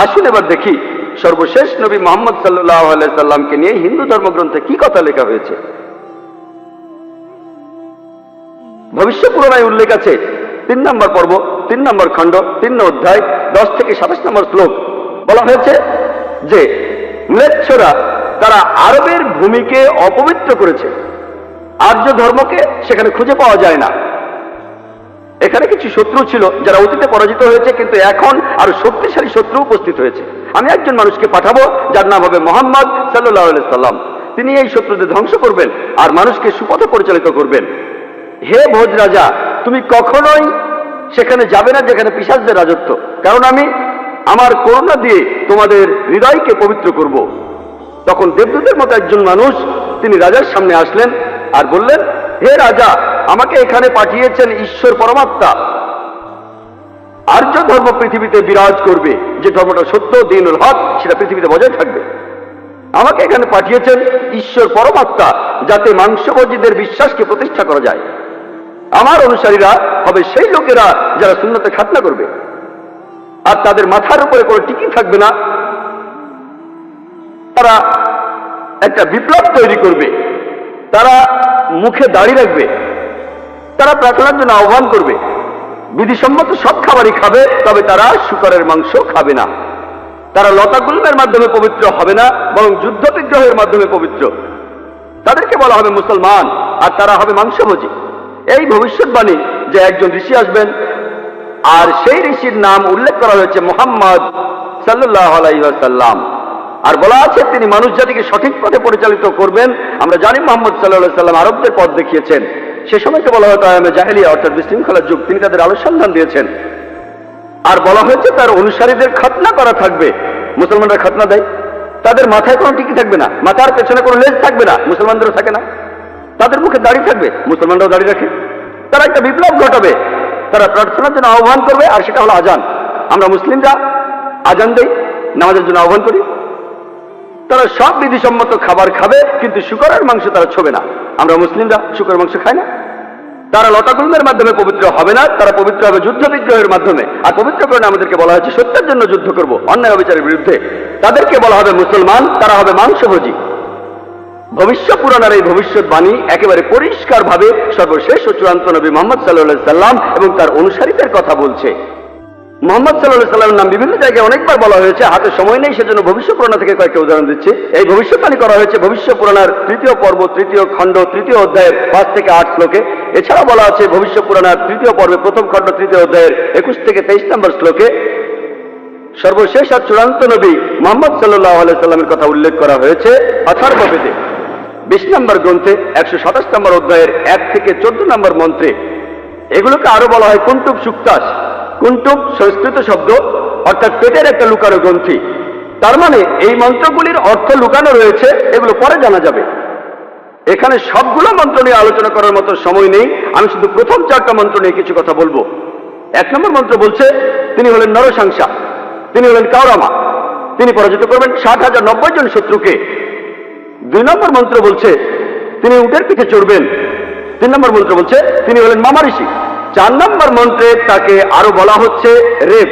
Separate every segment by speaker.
Speaker 1: আসুন এবার দেখি সর্বশেষ নবী মুহাম্মদ সাল্লাল্লাহু আলাইহি সাল্লামকে নিয়ে হিন্দু ধর্মগ্রন্থে কি কথা লেখা হয়েছে। ভবিষ্য পুরাণায় উল্লেখ আছে 3 নম্বর পর্ব 3 নম্বর খণ্ড 3 অধ্যায় 10 থেকে 27 নম্বর শ্লোক। বলা হয়েছে যে ম্লেচ্ছরা তারা আরবের ভূমিকে অপবিত্র করেছে, আর্য ধর্মকে সেখানে খুঁজে পাওয়া যায় না। এখানে কিছু শত্রু ছিল যারা অতীতে পরাজিত হয়েছে, কিন্তু এখন আরো শক্তিশালী শত্রু উপস্থিত হয়েছে। আমি একজন মানুষকে পাঠাবো যার নাম হবে মুহাম্মদ সাল্লাল্লাহু আলাইহি সাল্লাম। তিনি এই শত্রুদের ধ্বংস করবেন আর মানুষকে সুপথে পরিচালিত করবেন। হে ভোজ রাজা, তুমি কখনোই সেখানে যাবে না যেখানে পিশাচদের রাজত্ব, কারণ আমি আমার করুণা দিয়ে তোমাদের হৃদয়কে পবিত্র করব। তখন দেবদূতের মতো একজন মানুষ তিনি রাজার সামনে আসলেন আর বললেন, হে রাজা, আমাকে এখানে পাঠিয়েছেন ঈশ্বর পরমাত্মা। আর্য ধর্ম পৃথিবীতে বিরাজ করবে, যে ধর্মটা সত্য দ্বীনুল হক সেটা পৃথিবীতে বজায় থাকবে। আমাকে এখানে পাঠিয়েছেন ঈশ্বর পরমাত্মা, যাতে মাংসভোজীদের বিশ্বাসকে প্রতিষ্ঠা করা যায়। আমার অনুসারীরা হবে সেই লোকেরা যারা সুন্নতে খাতনা করবে, আর তাদের মাথার উপরে কোনো টিকি থাকবে না। তারা একটা বিপ্লব তৈরি করবে, তারা মুখে দাড়ি রাখবে, তারা প্রার্থনার জন্য আহ্বান করবে, বিধিসম্মত সব খাবারই খাবে, তবে তারা শূকরের মাংস খাবে না। তারা লতাগুল্মের মাধ্যমে পবিত্র হবে না, বরং যুদ্ধ বিগ্রহের মাধ্যমে পবিত্র। তাদেরকে বলা হবে মুসলমান, আর তারা হবে মাংসভোজী। এই ভবিষ্যৎবাণী যে একজন ঋষি আসবেন, আর সেই ঋষির নাম উল্লেখ করা হয়েছে মুহাম্মদ সাল্লাল্লাহু আলাইহি ওয়াসাল্লাম। আর বলা আছে তিনি মানুষ জাতিকে সঠিক পথে পরিচালিত করবেন। আমরা জানি মুহাম্মদ সাল্লাল্লাহু আলাইহি ওয়াসাল্লাম আরবদের পথ দেখিয়েছেন। সে সময়কে বলা হতো আয়ামে জাহেলিয়া, অর্থাৎ বিশৃঙ্খলার যুগ। তিনি তাদের আলো সন্ধান দিয়েছেন। আর বলা হয়েছে তার অনুসারীদের খাতনা করা থাকবে। মুসলমানরা খাতনা দেয়, তাদের মাথায় কোনো টিকি থাকবে না, মাথার পেছনে কোনো লেজ থাকবে না, মুসলমানদেরও থাকে না। তাদের মুখে দাড়ি থাকবে, মুসলমানরাও দাড়ি রাখে। তারা একটা বিপ্লব ঘটাবে, তারা প্রার্থনার জন্য আহ্বান করবে, আর সেটা হলো আজান। আমরা মুসলিমরা আজান দেই, নামাজের জন্য আহ্বান করি। তারা সব বিধিসম্মত খাবার খাবে, কিন্তু শূকরের মাংস তারা ছোবে না। আমরা মুসলিমরা শূকরের মাংস খাই না। তারা লতাগুল্মের মাধ্যমে পবিত্র হবে না, তারা পবিত্র হবে যুদ্ধ বিগ্রহের মাধ্যমে। আর পবিত্রকরণে আমাদেরকে বলা হয়েছে সত্যের জন্য যুদ্ধ করব, অন্যায় অবিচারের বিরুদ্ধে। তাদেরকে বলা হবে মুসলমান, তারা হবে মাংসভোজী। ভবিষ্য পুরাণের এই ভবিষ্যৎবাণী একেবারে পরিষ্কার ভাবে সর্বশেষ ও চূড়ান্ত নবী মুহাম্মদ সাল্লাল্লাহু আলাইহি সাল্লাম এবং তার অনুসারীদের কথা বলছে। মুহাম্মদ সাল্লাল্লাহু আলাইহি সাল্লামের নাম বিভিন্ন জায়গায় অনেকবার বলা হয়েছে, হাতে সময় নেই, সেজন্য ভবিষ্য পুরাণ থেকে কয়েকটা উদাহরণ দিচ্ছি। এই ভবিষ্যৎবাণী করা হয়েছে ভবিষ্য পুরাণের 3য় পর্ব 3য় খণ্ড 3য় অধ্যায়ের 5 থেকে 8 শ্লোকে। এছাড়া বলা আছে ভবিষ্য পুরাণের 3য় পর্বে 1ম খণ্ড 3য় অধ্যায়ের 21 থেকে 23 নম্বর শ্লোকে। সর্বশেষ আর চূড়ান্ত নবী মুহাম্মদ সাল্লাল্লাহু আলাইহি সাল্লামের কথা উল্লেখ করা হয়েছে অথর্ববেদে 20 নম্বর গ্রন্থে 127 নম্বর অধ্যায়ের 1 থেকে 14 নম্বর মন্ত্রে। এগুলোকে আরো বলা হয় কুন্টুব সুক্তাস। কুন্টুব সংস্কৃত শব্দ, অর্থাৎ পেটের একটা লুকানো গ্রন্থি। তার মানে এই মন্ত্রগুলির অর্থ লুকানো রয়েছে, এগুলো পরে জানা যাবে। এখানে সবগুলো মন্ত্র নিয়ে আলোচনা করার মতো সময় নেই, আমি শুধু প্রথম 4টা মন্ত্র নিয়ে কিছু কথা বলবো। 1 নম্বর মন্ত্র বলছে তিনি হলেন নরসাংসা, তিনি হলেন কাওরামা, তিনি পরাজিত করবেন 60,090 জন শত্রুকে। 2 নম্বর মন্ত্র বলছে তিনি উটের পিঠে চড়বেন। 3 নম্বর মন্ত্র বলছে তিনি হলেন মামা ঋষি। 4 নম্বর মন্ত্রে তাকে আরো বলা হচ্ছে রেব।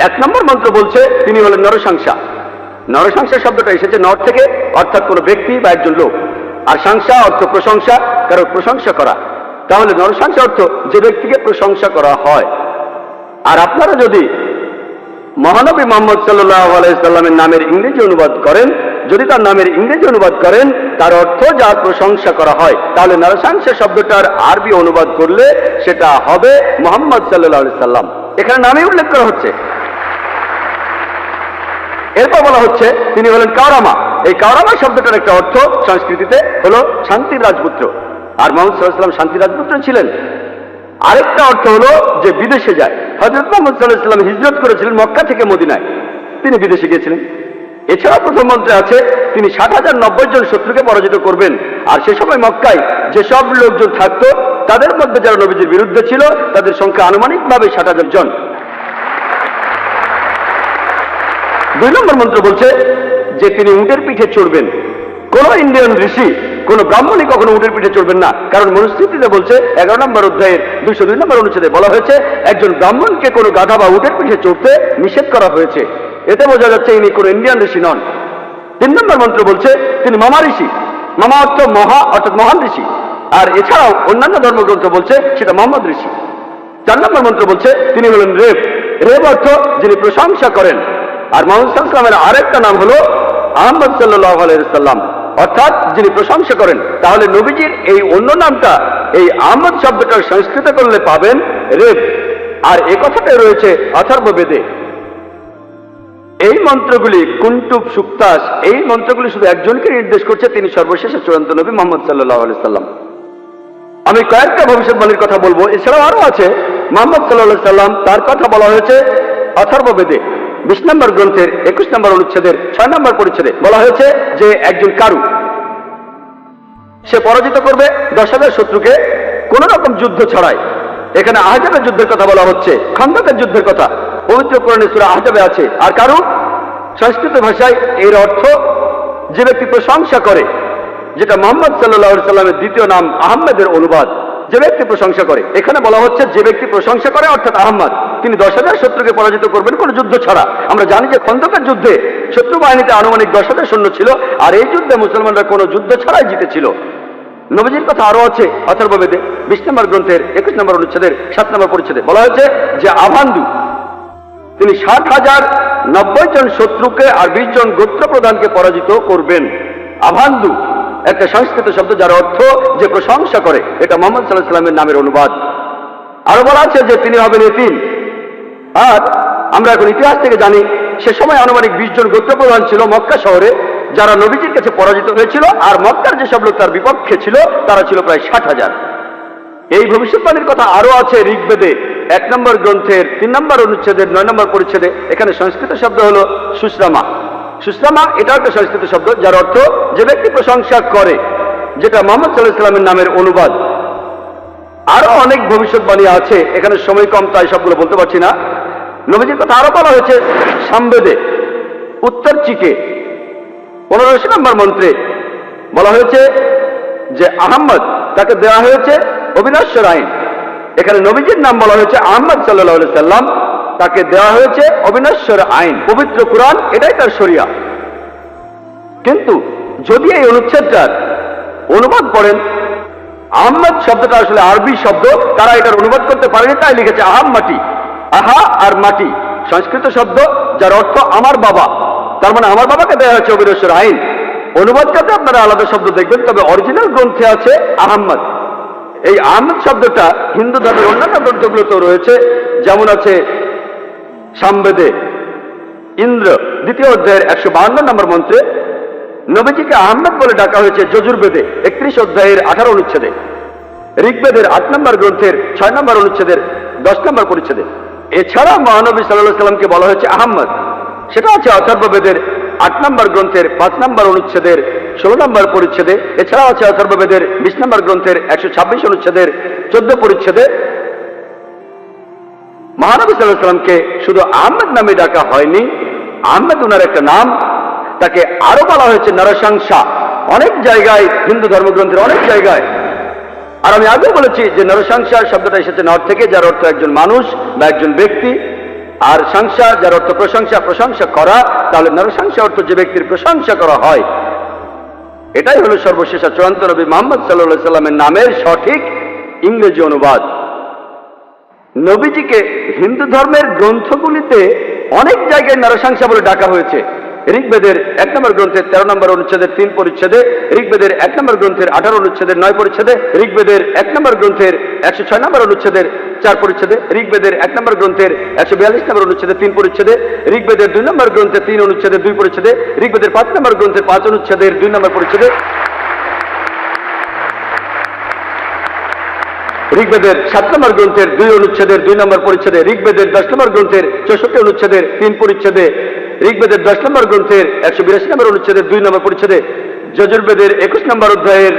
Speaker 1: 1 নম্বর মন্ত্র বলছে তিনি হলেন নরসাংসা। নরসাংসা শব্দটা এসেছে নর থেকে, অর্থাৎ কোনো ব্যক্তি বা একজন লোক। আর সাংসা অর্থ প্রশংসা, কারো প্রশংসা করা। তাহলে নরসাংসা অর্থ যে ব্যক্তিকে প্রশংসা করা হয়। আর আপনারা যদি মহানবী মুহাম্মদ সাল্লাল্লাহু আলাইহি সাল্লামের নামের ইংরেজি অনুবাদ করেন, যদি তার নামের ইংরেজি অনুবাদ করেন তার অর্থ যার প্রশংসা করা হয়, তাহলে নরসাংসা শব্দটার আরবি অনুবাদ করলে সেটা হবে মুহাম্মদ সাল্লাল্লাহু আলাইহি সাল্লাম। এখানে নামে উল্লেখ করা হচ্ছে। এরপর বলা হচ্ছে তিনি হলেন কাওরামা। এই কাওরামা শব্দটার একটা অর্থ সংস্কৃতিতে হলো শান্তির রাজপুত্র। আর মুহাম্মদ সাল্লাল্লাহু আলাইহি সাল্লাম শান্তির রাজপুত্র ছিলেন। আরেকটা অর্থ হলো যে বিদেশে যায়। হযরত মুহাম্মদ সাল্লাল্লাহু আলাইহি সাল্লাম হিজরত করেছিলেন মক্কা থেকে মদিনায়, তিনি বিদেশে গিয়েছিলেন। এছাড়া প্রথম মন্ত্রে আছে তিনি 60,090 জন শত্রুকে পরাজিত করবেন। আর সে সময় মক্কায় যেসব লোকজন থাকতো তাদের মধ্যে যারা নবীজির বিরুদ্ধে ছিল তাদের সংখ্যা আনুমানিকভাবে 60,000 জন। 2 নম্বর মন্ত্র বলছে যে তিনি উটের পিঠে চড়বেন। কোন ইন্ডিয়ান ঋষি কোন ব্রাহ্মণই কখনো উটের পিঠে চড়বেন না, কারণ মনুস্মৃতিতে বলছে 11 নম্বর অধ্যায়ের 202 নম্বর অনুচ্ছেদে বলা হয়েছে একজন ব্রাহ্মণকে কোনো গাধা বা উটের পিঠে চড়তে নিষেধ করা হয়েছে। এতে বোঝা যাচ্ছে ইনি কোনো ইন্ডিয়ান ঋষি নন। 3 নম্বর মন্ত্র বলছে তিনি মামা ঋষি। মামা অর্থ মহা, অর্থাৎ মহান ঋষি। আর এছাড়াও অন্যান্য ধর্মগ্রন্থ বলছে সেটা মোহাম্মদ ঋষি। 4 নম্বর মন্ত্র বলছে তিনি হলেন রেব। রেব অর্থ যিনি প্রশংসা করেন। আর মোহাম্মদ সাল্লাল্লাহু আলাইহি ওয়াসাল্লামের আরেকটা নাম হলো আহমদ সাল্লাল্লাহু আলাইহি ওয়াসাল্লাম, অর্থাৎ যিনি প্রশংসা করেন। তাহলে নবীজির এই অন্য নামটা এই আহমদ শব্দটার সংস্কৃত করলে পাবেন রেব। আর এ কথাটাই রয়েছে অথর্ববেদে। এই মন্ত্রগুলি কুন্টুব সুক্তাস, এই মন্ত্রগুলি শুধু একজনকে নির্দেশ করছে, তিনি সর্বশেষ চূড়ান্ত নবী মুহাম্মদ সাল্লাল্লাহু আলাইহি সাল্লাম। আমি কয়েকটা ভবিষ্যৎবাণীর কথা বলবো, এছাড়াও আরো আছে। মুহাম্মদ সাল্লাল্লাহু আলাইহি সাল্লাম, তার কথা বলা হয়েছে অথর্ববেদে 20 নম্বর গ্রন্থের 21 নম্বর অনুচ্ছেদের 6 নম্বর পরিচ্ছেদে বলা হয়েছে যে একজন কারু, সে পরাজিত করবে 10,000 শত্রুকে কোন রকম যুদ্ধ ছাড়াই। এখানে আহজাবের যুদ্ধের কথা বলা হচ্ছে, খন্দকের যুদ্ধের কথা পবিত্র কোরআনে সূরা আহজাবে আছে। আর কারু সংস্কৃত ভাষায় এর অর্থ যে ব্যক্তি প্রশংসা করে, যেটা মুহাম্মদ সাল্লাল্লাহু আলাইহি সাল্লামের দ্বিতীয় নাম আহমেদের অনুবাদ। যে ব্যক্তি প্রশংসা করে, এখানে বলা হচ্ছে যে ব্যক্তি প্রশংসা করে অর্থাৎ আহমদ, তিনি 10,000 শত্রুকে পরাজিত করবেন কোন যুদ্ধ ছাড়া। আমরা জানি যে খন্দকের যুদ্ধে শত্রু বাহিনীতে আনুমানিক 10,000 সৈন্য ছিল, আর এই যুদ্ধে মুসলমানরা কোনো যুদ্ধ ছাড়াই জিতেছিল। নবীজির কথা আরো আছে অথর্ববেদে 20 নম্বর গ্রন্থের 21 নম্বর অনুচ্ছেদের 7 নম্বর পরিচ্ছেদে বলা হয়েছে যে আভান্দু, তিনি 60,090 জন শত্রুকে আর 20 জন গোত্র প্রধানকে পরাজিত করবেন। আভান্দু একটা সংস্কৃত শব্দ যার অর্থ যে প্রশংসা করে, এটা মুহাম্মদ সাল্লাল্লাহু আলাইহি সাল্লামের নামের অনুবাদ। আরো বলা আছে যে তিনি হবেন এতিম। আর আমরা এখন ইতিহাস থেকে জানি সে সময় আনুমানিক 20 জন গোত্র প্রধান ছিল মক্কা শহরে, যারা নবীজির কাছে পরাজিত হয়েছিল। আর মক্কার যেসব লোক তার বিপক্ষে ছিল তারা ছিল প্রায় 60,000। এই ভবিষ্যৎবাণীর কথা আরো আছে ঋগ্বেদে 1 নম্বর গ্রন্থের 3 নম্বর অনুচ্ছেদের 9 নম্বর পরিচ্ছেদে। এখানে সংস্কৃত শব্দ হলো সুশ্রামা। সুশ্রামা এটা একটা সংস্কৃত শব্দ যার অর্থ যে ব্যক্তি প্রশংসা করে, যেটা মুহাম্মদ সাল্লাল্লাহু আলাইহি সাল্লামের নামের অনুবাদ। আরো অনেক ভবিষ্যৎবাণী আছে, এখানে সময় কম তাই সবগুলো বলতে পারছি না। নবীজির কথা আরো বলা হয়েছে সামবেদে উত্তর চিকে 15 নম্বর মন্ত্রে বলা হয়েছে যে আহমদ তাকে দেওয়া হয়েছে অবিনশ্বর আইন। এখানে নবীজির নাম বলা হয়েছে আহমদ সাল্লাল্লাহু আলাইহি সাল্লাম, তাকে দেওয়া হয়েছে অবিনশ্বর আইন। পবিত্র কুরআন এটাই তার শরিয়া। কিন্তু যদি এই অনুচ্ছেদটার অনুবাদ পড়েন, আহমদ শব্দটা আসলে আরবি শব্দ, তারা এটার অনুবাদ করতে পারেনি, তাই লিখেছে আহাম মাটি। আহা আর মাটি সংস্কৃত শব্দ যার অর্থ আমার বাবা। তার মানে আমার বাবাকে দেওয়া হয়েছে অবিনশ্বর আইন। অনুবাদটাতে আপনারা আলাদা শব্দ দেখবেন, তবে অরিজিনাল গ্রন্থে আছে আহমদ। এই আহমদ শব্দটা হিন্দু ধর্মের অন্যান্য গ্রন্থগুলোতেও রয়েছে, যেমন আছে সামবেদে ইন্দ্র 2য় অধ্যায়ের 152 নম্বর মন্ত্রে নবীজিকে আহমদ বলে ডাকা হয়েছে যজুর্বেদে 31 অধ্যায়ের 18 অনুচ্ছেদে, ঋগ্বেদের 8 নম্বর গ্রন্থের 6 নম্বর অনুচ্ছেদের 10 নম্বর পরিচ্ছেদে। এছাড়া মহানবী সাল্লাল্লাহু আলাইহি সাল্লামকে বলা হয়েছে আহমদ, সেটা আছে অথর্ববেদের 8 নম্বর গ্রন্থের 5 নম্বর অনুচ্ছেদের 16 নম্বর পরিচ্ছেদে। এছাড়াও আছে অথর্ববেদের 20 নম্বর গ্রন্থের 126 অনুচ্ছেদের 14 পরিচ্ছেদে। মহানবী সাল্লাল্লাহু আলাইহি সাল্লামকে শুধু আহমদ নামে ডাকা হয়নি, আহমদ ওনার একটা নাম, তাকে আরো বলা হয়েছে নরসংসা অনেক জায়গায়, হিন্দু ধর্মগ্রন্থের অনেক জায়গায়। আর আমি আগেও বলেছি যে নরসংসা শব্দটা এসেছে নর থেকে, যার অর্থ একজন মানুষ বা একজন ব্যক্তি। আর সংসা যার অর্থ প্রশংসা, প্রশংসা করা। তাহলে নরসংসা অর্থ যে ব্যক্তির প্রশংসা করা হয়। এটাই হলো সর্বশেষ চূড়ান্ত নবী মুহাম্মদ সাল্লাল্লাহু আলাইহি সাল্লামের নামের সঠিক ইংরেজি অনুবাদ। নবীজিকে হিন্দু ধর্মের গ্রন্থগুলিতে অনেক জায়গায় নরসংসা বলে ডাকা হয়েছে। ঋগ্বেদের 1 নম্বর গ্রন্থের 13 নম্বর অনুচ্ছেদের 3 পরিচ্ছেদে, ঋগ্বেদের 1 নম্বর গ্রন্থের 18 অনুচ্ছেদের 9 পরিচ্ছেদে, ঋগ্বেদের 1 নম্বর গ্রন্থের 106 নম্বর অনুচ্ছেদের 4 পরিচ্ছেদে, ঋগ্বেদের 1 নম্বর গ্রন্থের 142 নম্বর অনুচ্ছেদের 3 পরিচ্ছেদে, ঋগ্বেদের 2 নম্বর গ্রন্থের 3 অনুচ্ছেদের 2 পরিচ্ছেদে, ঋগ্বেদের 5 নম্বর গ্রন্থের 5 অনুচ্ছেদের 2 নম্বর পরিচ্ছেদে, ঋগ্বেদের 7 নম্বর গ্রন্থের 2 অনুচ্ছেদের 2 নম্বর পরিচ্ছেদে, ঋগ্বেদের 10 নম্বর গ্রন্থের 64 অনুচ্ছেদের 3 পরিচ্ছেদে, ঋগ্বেদের 10 নম্বর গ্রন্থের 182 নম্বর অনুচ্ছেদের 2 নম্বর পরিচ্ছেদে, যজুর্বেদের 21 নম্বর অধ্যায়ের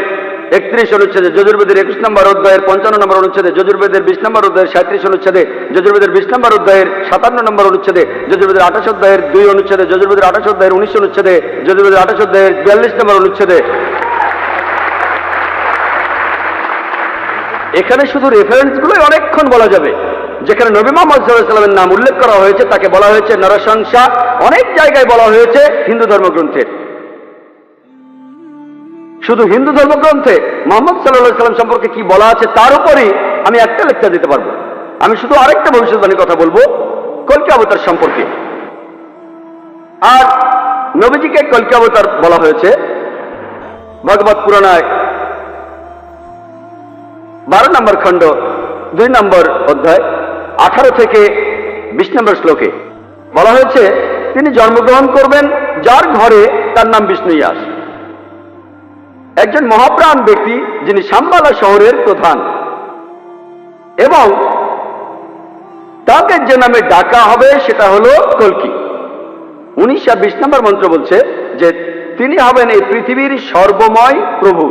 Speaker 1: 31 অনুচ্ছেদে, যজুর্বেদের 21 নম্বর অধ্যায়ের 55 নম্বর অনুচ্ছেদে, যজুর্বেদের 20 নম্বর অধ্যায়ের 37 অনুচ্ছেদে, যজুর্বেদের 20 নম্বর অধ্যায়ের 57 নম্বর অনুচ্ছেদে, যজুর্বেদের 28 অধ্যায়ের 2 অনুচ্ছেদে, যজুর্বেদের 28 অধ্যায়ের 19 অনুচ্ছেদে, যজুর্বেদের 28 অধ্যায়ের 42 নম্বর অনুচ্ছেদে, এখানে শুধু রেফারেন্স গুলোই অনেকক্ষণ বলা যাবে। যেখানে নবী মুহাম্মদ সাল্লাল্লাহু আলাইহি ওয়াসাল্লামের নাম উল্লেখ করা হয়েছে তাকে বলা হয়েছে নরশংসা, অনেক জায়গায় বলা হয়েছে হিন্দু ধর্মগ্রন্থের। শুধু হিন্দু ধর্মগ্রন্থে মুহাম্মদ সাল্লাল্লাহু আলাইহি ওয়াসাল্লাম সম্পর্কে কি বলা আছে তার উপরই আমি একটা লেকচার দিতে পারবো। আমি শুধু আরেকটা ভবিষ্যৎবাণীর কথা বলবো কল্কি অবতার সম্পর্কে। আর নবীজিকে কল্কি অবতার বলা হয়েছে ভগবত পুরাণায় 12 নম্বর খণ্ড 2 নম্বর অধ্যায় 18 থেকে 20 নম্বর শ্লোকে বলা হয়েছে তিনি জন্মগ্রহণ করবেন যার ঘরে তার নাম বিষ্ণু ইয়াস, একজন মহাপ্রাণ ব্যক্তি যিনি শাম্বালা শহরের প্রধান, এবং তাকে যে নামে ডাকা হবে সেটা হলো কল্কি। 19 আর 20 নম্বর মন্ত্র বলছে যে তিনি হবেন এই পৃথিবীর সর্বময় প্রভু।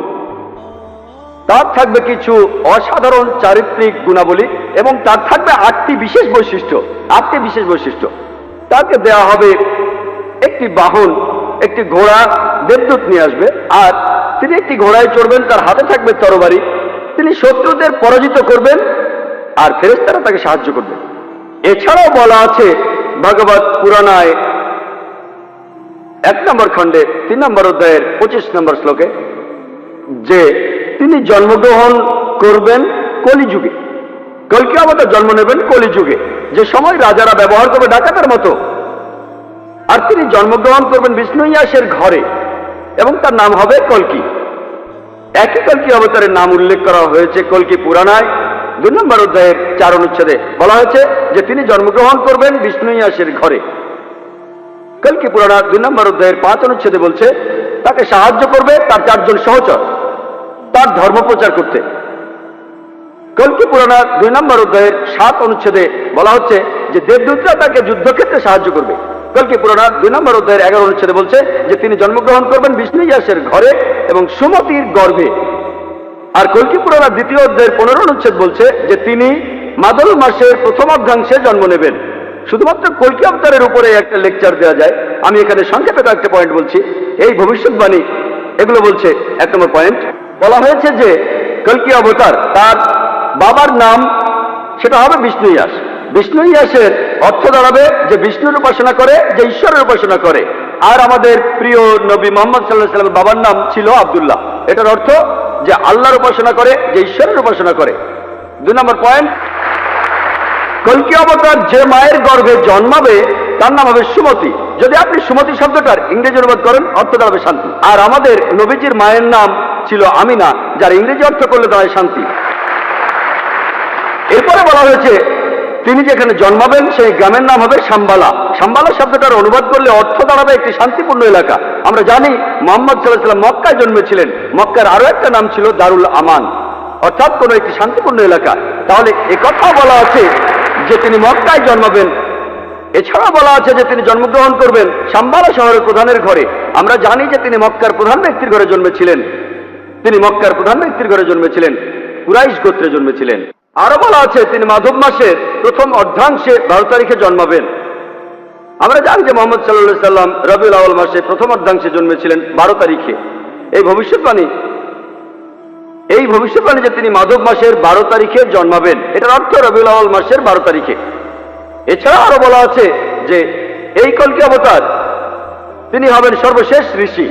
Speaker 1: তার থাকবে কিছু অসাধারণ চারিত্রিক গুণাবলী এবং তার থাকবে 8টি বিশেষ বৈশিষ্ট্য। 8টি বিশেষ বৈশিষ্ট্য তাকে দেওয়া হবে একটি বাহন, একটি ঘোড়া দেবদূত নিয়ে আসবে, আর তিনি একটি ঘোড়ায় চড়বেন, তার হাতে থাকবে তরবারি, তিনি শত্রুদের পরাজিত করবেন আর ফেরেশতারা তাকে সাহায্য করবে। এছাড়াও বলা আছে ভগবত পুরাণায় 1 নম্বর খণ্ডে 3 নম্বর অধ্যায়ের 25 নম্বর শ্লোকে যে তিনি জন্মগ্রহণ করবেন কলিযুগে। কল্কি অবতার জন্ম নেবেন কলিযুগে, যে সময় রাজারা ব্যবহার করবে ডাকাতের মতো। আর তিনি জন্মগ্রহণ করবেন বিষ্ণু ইয়াসের ঘরে এবং তার নাম হবে কল্কি। একই কল্কি অবতারের নাম উল্লেখ করা হয়েছে কল্কি পুরাণায় 2 নম্বর অধ্যায়ের 4 অনুচ্ছেদে বলা হয়েছে যে তিনি জন্মগ্রহণ করবেন বিষ্ণু ইয়াসের ঘরে। কল্কি পুরাণা 2 নম্বর অধ্যায়ের 5 অনুচ্ছেদে বলছে তাকে সাহায্য করবে তার 4 জন সহচর তার ধর্ম প্রচার করতে। কল্কি পুরাণা 2 নম্বর অধ্যায়ের 7 অনুচ্ছেদে বলা হচ্ছে যে দেবদূতরা তাকে যুদ্ধক্ষেত্রে সাহায্য করবে। কল্কি পুরাণা 2 নম্বর অধ্যায়ের 11 অনুচ্ছেদে বলছে যে তিনি জন্মগ্রহণ করবেন বিষ্ণু ইয়াসের ঘরে এবং সুমতির গর্ভে। আর কল্কি পুরাণা 2য় অধ্যায়ের 15 অনুচ্ছেদ বলছে যে তিনি মাদল মাসের প্রথম অর্ধাংশে জন্ম নেবেন। শুধুমাত্র কল্কি অবতারের উপরে একটা লেকচার দেওয়া যায়, আমি এখানে সংক্ষেপে একটা পয়েন্ট বলছি। এই ভবিষ্যৎবাণী এগুলো বলছে 1 নম্বর পয়েন্ট বলা হয়েছে যে কল্কি অবতার তার বাবার নাম সেটা হবে বিষ্ণু ইয়াস। বিষ্ণু ইয়াসের অর্থ দাঁড়াবে যে বিষ্ণুর উপাসনা করে, যে ঈশ্বরের উপাসনা করে। আর আমাদের প্রিয় নবী মুহাম্মদ সাল্লাল্লাহু আলাইহি ওয়াসাল্লামের বাবার নাম ছিল আব্দুল্লাহ। এটার অর্থ যে আল্লাহর উপাসনা করে, যে ঈশ্বরের উপাসনা করে। 2 নম্বর পয়েন্ট, কল্কি অবতার যে মায়ের গর্ভে জন্মাবে তার নাম হবে সুমতি। যদি আপনি সুমতি শব্দটার ইংরেজি অনুবাদ করেন অর্থ দাঁড়াবে শান্তি। আর আমাদের নবীজির মায়ের নাম ছিল আমিনা, যার ইংরেজি অর্থ করলে দাঁড়ায় শান্তি। এরপরে বলা হয়েছে তিনি যেখানে জন্মাবেন সেই গ্রামের নাম হবে শাম্বালা। শাম্বালা শব্দটার অনুবাদ করলে অর্থ দাঁড়াবে একটি শান্তিপূর্ণ এলাকা। আমরা জানি মুহাম্মদ সাল্লাল্লাহু আলাইহি ওয়াসাল্লাম মক্কায় জন্মেছিলেন, মক্কার আরো একটা নাম ছিল দারুল আমান, অর্থাৎ কোন একটি শান্তিপূর্ণ এলাকা। তাহলে একথা বলা আছে যে তিনি মক্কায় জন্মাবেন। এছাড়া বলা আছে যে তিনি জন্মগ্রহণ করবেন শাম্বালা শহরের প্রধানের ঘরে। আমরা জানি যে তিনি মক্কার প্রধান ব্যক্তির ঘরে জন্মেছিলেন, তিনি মক্কার প্রধান ব্যক্তির ঘরে জন্মেছিলেন, কুরাইশ গোত্রে জন্মেছিলেন। আরো বলা আছে তিনি মাধব মাসের প্রথম অর্ধাংশে 12 তারিখে জন্মাবেন। আমরা জানি যে মুহাম্মদ সাল্লাল্লাহু আলাইহি ওয়াসাল্লাম রবিউল আউয়াল মাসে প্রথম অর্ধাংশে জন্মেছিলেন 12 তারিখে। এই ভবিষ্যৎবাণী যে তিনি মাধব মাসের 12 তারিখে জন্মাবেন, এটার অর্থ রবিউল আউয়াল মাসের 12 তারিখে। এছাড়া আরো বলা আছে যে এই কল্কি অবতার তিনি হবেন সর্বশেষ ঋষি।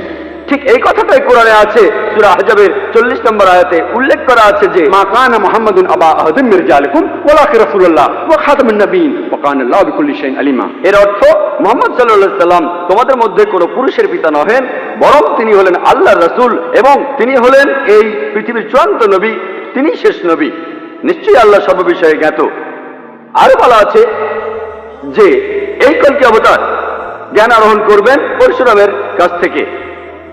Speaker 1: ঠিক এই কথাটাই কোরআনে আছে। সূরা আহজাবের 40 নম্বর আয়াতে উল্লেখ করা আছে যে মা কানা মুহাম্মাদুন আবা আহাদিন মির রিজালিকুম ওয়ালাকিন রাসূলুল্লাহ ওয়া খাতামুন নবিয়্যিন ওয়া কানা আল্লাহু বিকুল্লি শাইইন আলিমা। এর অর্থ মুহাম্মদ সাল্লাল্লাহু আলাইহি সাল্লাম তোমাদের মধ্যে কোনো পুরুষের পিতা নহেন, বরং তিনি হলেন আল্লাহর রাসূল এবং তিনি হলেন এই পৃথিবীর চূড়ান্ত নবী, তিনি শেষ নবী। নিশ্চয়ই আল্লাহ সর্ববিষয়ে জ্ঞাত। আরো বলা আছে যে এই কল্কি অবতার জ্ঞান আরোহণ করবেন পরশুরামের কাছ থেকে,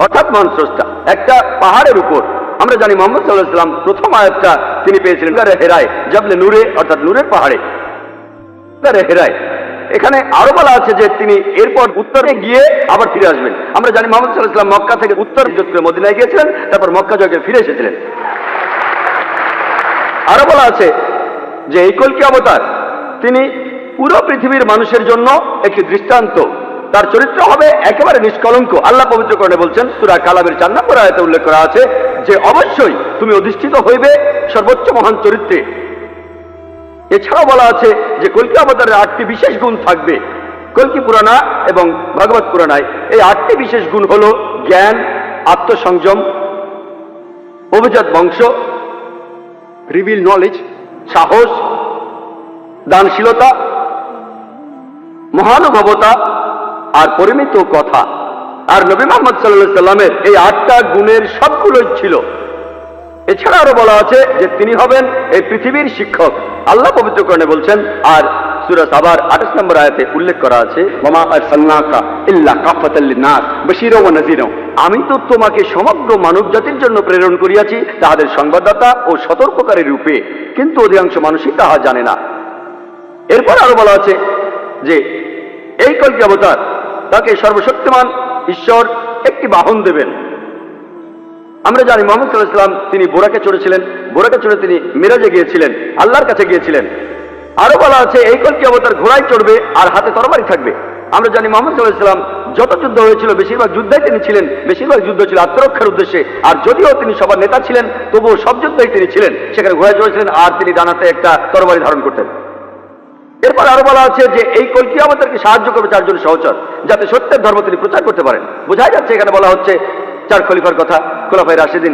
Speaker 1: অর্থাৎ মহান স্রষ্টা একটা পাহাড়ের উপর। আমরা জানি মুহাম্মদ সাল্লাল্লাহু আলাইহি ওয়াসাল্লাম প্রথম আয়াতটা তিনি পেয়েছিলেন গারে হেরায়, জাবলে নূরে, অর্থাৎ নূরের পাহাড়ে, গারে হেরায়। এখানে আরো বলা আছে যে তিনি এরপর উত্তরে গিয়ে আবার ফিরে আসবেন। আমরা জানি মুহাম্মদ সাল্লাল্লাহু আলাইহি ওয়াসাল্লাম মক্কা থেকে উত্তর হিজরত করে মদিনায় গিয়েছিলেন, তারপর মক্কা জয় করে ফিরে এসেছিলেন। আরো বলা আছে যে এই কল্কি অবতার তিনি পুরো পৃথিবীর মানুষের জন্য একটি দৃষ্টান্ত, তার চরিত্র হবে একেবারে নিষ্কলঙ্ক। আল্লাহ পবিত্র কোরআনে বলছেন, সূরা কালামের 4 নম্বর আয়াতে উল্লেখ করা আছে যে অবশ্যই তুমি অধিষ্ঠিত হইবে সর্বোচ্চ মহান চরিত্রে। এছাড়াও বলা আছে যে কল্কি অবতারের 8টি বিশেষ গুণ থাকবে। কল্কি পুরাণা এবং ভাগবত পুরাণায় এই 8টি বিশেষ গুণ হলো জ্ঞান, আত্মসংযম, অভিজাত বংশ, রিভিল নলেজ, সাহস, দানশীলতা, মহানুভবতা আর পরিমিত কথা। আর নবী মুহাম্মদ সাল্লাল্লাহু আলাইহি সাল্লামের এই 8টা গুণের সবগুলোই ছিল। এছাড়া আরো বলা আছে যে তিনি হবেন এই পৃথিবীর শিক্ষক। আল্লাহ পবিত্র কোরআনে বলছেন, আর সূরা সাবার 28 নম্বর আয়াতে উল্লেখ করা আছে, ওয়ামা আরসালনাকা ইল্লা কাফাতাল লিন্নাস বাশীরা ওয়া নাযীরা, আমি তো তোমাকে সমগ্র মানব জাতির জন্য প্রেরণ করিয়াছি তাহাদের সংবাদদাতা ও সতর্ককারী রূপে, কিন্তু অধিকাংশ মানুষই তাহা জানে না। এরপর আরো বলা আছে যে এই কল্কি অবতার তাকে সর্বশক্তিমান ঈশ্বর একটি বাহন দেবেন। আমরা জানি মুহাম্মদ সাল্লাল্লাহু আলাইহি ওয়াসাল্লাম তিনি বোরাকে চড়েছিলেন, বোরাকে চড়ে তিনি মিরাজে গিয়েছিলেন, আল্লাহর কাছে গিয়েছিলেন। আরো বলা আছে এই কল্কি অবতার ঘোড়ায় চড়বে আর হাতে তরবারি থাকবে। আমরা জানি মুহাম্মদ সাল্লাল্লাহু আলাইহি ওয়াসাল্লাম যত যুদ্ধ হয়েছিল বেশিরভাগ যুদ্ধেই তিনি ছিলেন, বেশিরভাগ যুদ্ধ ছিল আত্মরক্ষার উদ্দেশ্যে। আর যদিও তিনি সবার নেতা ছিলেন তবুও সব যুদ্ধেই তিনি ছিলেন, সেখানে ঘোড়ায় চড়েছিলেন আর তিনি ডানাতে একটা তরবারি ধারণ করতেন। এরপর আরো বলা আছে যে এই কল্কি অবতারকে সাহায্য করবে 4 জন সহচর, যাতে সত্যের ধর্ম তিনি প্রচার করতে পারেন। বোঝা যাচ্ছে এখানে বলা হচ্ছে 4 খলিফার কথা, খোলাফায়ে রাশিদিন,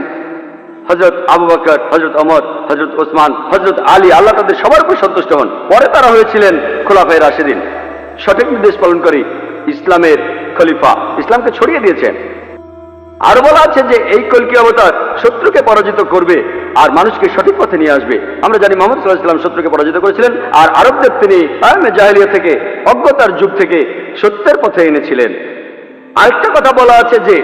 Speaker 1: হযরত আবু বকর, হযরত ওমর, হযরত ওসমান, হযরত আলী, আল্লাহ তাদের সবার উপর সন্তুষ্ট হন। পরে তারা হয়েছিলেন খোলাফায়ে রাশিদিন, সঠিক নির্দেশ পালনকারী ইসলামের খলিফা, ইসলামকে ছড়িয়ে দিয়েছেন। আরো বলা আছে যে এই কল্কি অবতার শত্রুকে পরাজিত করবে আর মানুষকে সঠিক পথে নিয়ে আসবে। আমরা জানি মুহাম্মদ সাল্লাল্লাহু আলাইহি ওয়াসাল্লাম শত্রুকে পরাজিত করেছিলেন আর আরবদের তিনি আয়ামে জাহেলিয়া থেকে, অজ্ঞতার যুগ থেকে সত্যের পথে এনেছিলেন। আরেকটা কথা বলা আছে যে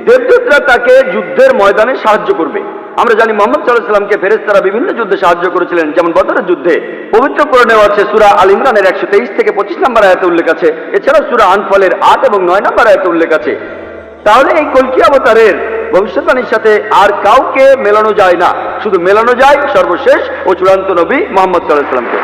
Speaker 1: দেবদূতরা তাকে যুদ্ধের ময়দানে সাহায্য করবে। আমরা জানি মুহাম্মদ সাল্লাল্লাহু আলাইহি ওয়াসাল্লামকে ফেরেশতারা বিভিন্ন যুদ্ধে সাহায্য করেছিলেন, যেমন বদরের যুদ্ধে। পবিত্র কোরআনেও আছে, সূরা আল ইমরানের 123 থেকে 25 নম্বর আয়াতে উল্লেখ আছে। এছাড়াও সূরা আনফালের 8 এবং 9 নম্বর আয়াতে উল্লেখ আছে। তাহলে এই কল্কি অবতারের ভবিষ্যৎবাণীর সাথে আর কাউকে মেলানো যায় না, শুধু মেলানো যায় সর্বশেষ ও চূড়ান্ত নবী মুহাম্মদ সাল্লাল্লাহু আলাইহি ওয়াসাল্লামকে।